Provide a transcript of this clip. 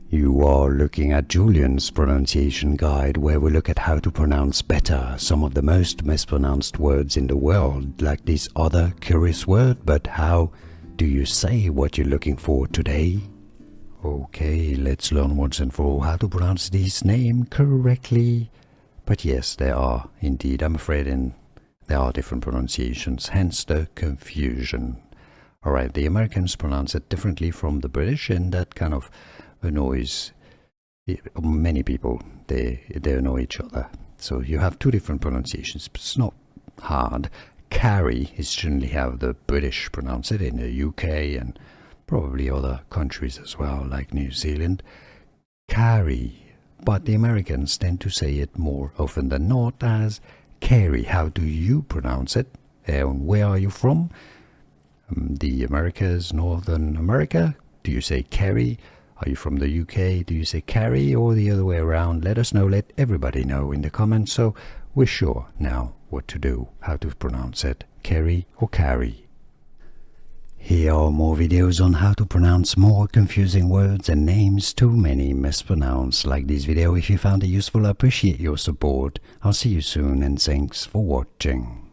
You are looking at Julian's pronunciation guide, where we look at how to pronounce better some of the most mispronounced words in the world, like this other curious word. But how do you say what you're looking for today? Okay, let's learn once and for all how to pronounce this name correctly. But yes, there are indeed, I'm afraid, there are different pronunciations, hence the confusion. Alright, the Americans pronounce it differently from the British, and that kind of annoys many people. They annoy each other. So you have two different pronunciations, but it's not hard. Carrie is generally how the British pronounce it in the UK and probably other countries as well, like New Zealand. Carrie. But the Americans tend to say it more often than not as Carrie. How do you pronounce it? And where are you from? The Americas, Northern America. Do you say Carrie? Are you from the UK? Do you say Carrie, or the other way around? Let us know, let everybody know in the comments, so we're sure now what to do, how to pronounce it, Carrie or Carrie. Here are more videos on how to pronounce more confusing words and names too many mispronounced. Like this video if you found it useful. I appreciate your support. I'll see you soon, and thanks for watching.